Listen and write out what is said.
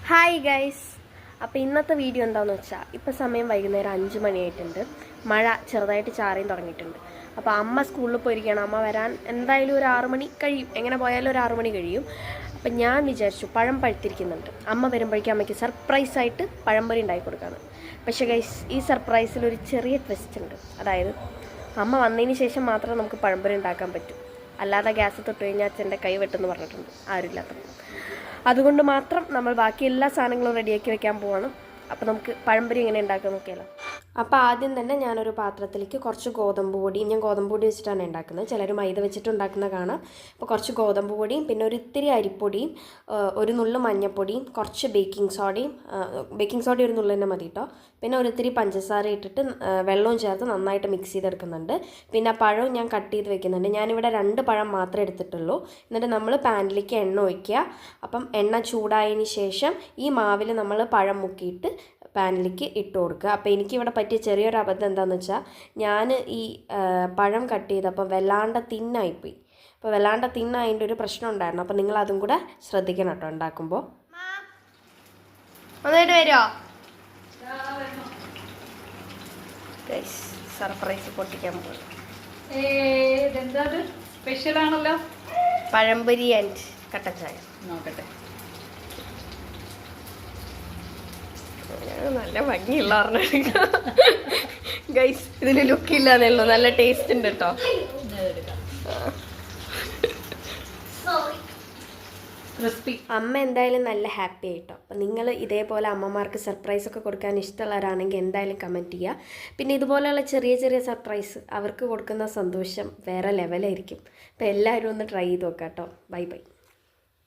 Hi guys. അപ്പോൾ ഇന്നത്തെ video എന്താണെന്ന് വെച്ചാൽ ഇപ്പോൾ സമയം വൈകുന്നേരം 5 മണിയായിട്ടുണ്ട്. മഴ ചെറുതായിട്ട് ചാറിയും തുടങ്ങിയിട്ടുണ്ട്. അപ്പോൾ അമ്മ സ്കൂളിൽ പോയിരിക്കുകയാണ്. അമ്മ വരാൻ എന്തായാലും ഒരു 6 മണി കഴിയും. എങ്ങനെ പോയാലും ഒരു 6 മണി കഴിയും. അപ്പം ഞാൻ വിചാരിച്ചു പഴം പഴുത്തിരിക്കുന്നുണ്ട്, അമ്മ വരുമ്പോഴേക്കും അമ്മയ്ക്ക് സർപ്രൈസായിട്ട് പഴംപൊരി ഉണ്ടാക്കി കൊടുക്കാണ്. പക്ഷേ ഗൈസ്, ഈ സർപ്രൈസിൽ ഒരു ചെറിയ ട്വിസ്റ്റ് ഉണ്ട്. അതായത് അമ്മ വന്നതിന് ശേഷം മാത്രമേ നമുക്ക് പഴംപൊരി ഉണ്ടാക്കാൻ പറ്റൂ. അല്ലാതെ ഗ്യാസ് തൊട്ട് കഴിഞ്ഞാൽ അച്ഛൻ്റെ കൈ വെട്ടെന്ന് പറഞ്ഞിട്ടുണ്ട് ആരുമില്ലാത്തപ്പോൾ. അതുകൊണ്ട് മാത്രം നമ്മൾ ബാക്കി എല്ലാ സാധനങ്ങളും റെഡിയാക്കി വെക്കാൻ പോവാണ്. അപ്പോൾ നമുക്ക് പഴംപൊരി എങ്ങനെ ഉണ്ടാക്കാൻ നോക്കിയാലോ. അപ്പോൾ ആദ്യം തന്നെ ഞാനൊരു പാത്രത്തിലേക്ക് കുറച്ച് ഗോതമ്പ് പൊടിയും, ഞാൻ ഗോതമ്പ് പൊടി വെച്ചിട്ടാണ് ഉണ്ടാക്കുന്നത്, ചിലർ മൈദ വെച്ചിട്ട് ഉണ്ടാക്കുന്ന കാണാം. അപ്പോൾ കുറച്ച് ഗോതമ്പ് പൊടിയും, പിന്നെ ഒരു ഇത്തിരി അരിപ്പൊടിയും, ഒരു നുള്ളു മഞ്ഞൾപ്പൊടിയും, കുറച്ച് ബേക്കിംഗ് സോഡ ഒരു നുള്ളു തന്നെ മതി കേട്ടോ. പിന്നെ ഒരു ഇത്തിരി പഞ്ചസാര ഇട്ടിട്ട് വെള്ളവും ചേർത്ത് നന്നായിട്ട് മിക്സ് ചെയ്തെടുക്കുന്നുണ്ട്. പിന്നെ പഴവും ഞാൻ കട്ട് ചെയ്ത് വെക്കുന്നുണ്ട്. ഞാനിവിടെ 2 പഴം മാത്രമേ എടുത്തിട്ടുള്ളൂ. എന്നിട്ട് നമ്മൾ പാനിലേക്ക് എണ്ണ ഒഴിക്കുക. അപ്പം എണ്ണ ചൂടായതിന് ശേഷം ഈ മാവിൽ നമ്മൾ പഴം മുക്കിയിട്ട് പാനിലേക്ക് ഇട്ട് കൊടുക്കുക. അപ്പോൾ എനിക്കിവിടെ പറ്റിയ ചെറിയൊരു അബദ്ധം എന്താണെന്ന് വെച്ചാൽ, ഞാൻ ഈ പഴം കട്ട് ചെയ്തപ്പോൾ വല്ലാണ്ട് തിന്നായിപ്പോയി. അപ്പോൾ വല്ലാണ്ട് തിന്നായതിൻ്റെ ഒരു പ്രശ്നം ഉണ്ടായിരുന്നു. അപ്പോൾ നിങ്ങൾ അതും കൂടെ ശ്രദ്ധിക്കണം കേട്ടോ ഉണ്ടാക്കുമ്പോൾ. ഒന്നിട്ട് വരുമോ? സർപ്രൈസ് പൊട്ടിക്കാൻ പോകും. സ്പെഷ്യലാണല്ലോ പഴംപൊരി ആൻഡ് കട്ടൻ ചായ. നോക്കട്ടെ. നല്ല ഭംഗിയുള്ള ഗൈസ്, ഇതിന് ലുക്ക് ഇല്ലാന്നേ ഉള്ളൂ, നല്ല ടേസ്റ്റ് ഉണ്ട് കേട്ടോ. അമ്മ എന്തായാലും നല്ല ഹാപ്പി ആയിട്ടോ. അപ്പം നിങ്ങൾ ഇതേപോലെ അമ്മമാർക്ക് സർപ്രൈസ് ഒക്കെ കൊടുക്കാൻ ഇഷ്ടമുള്ളവരാണെങ്കിൽ എന്തായാലും കമൻറ്റ് ചെയ്യുക. പിന്നെ ഇതുപോലെയുള്ള ചെറിയ ചെറിയ സർപ്രൈസ് അവർക്ക് കൊടുക്കുന്ന സന്തോഷം വേറെ ലെവലായിരിക്കും. അപ്പോൾ എല്ലാവരും ഒന്ന് ട്രൈ ചെയ്ത് നോക്കാം കേട്ടോ. Bye bye.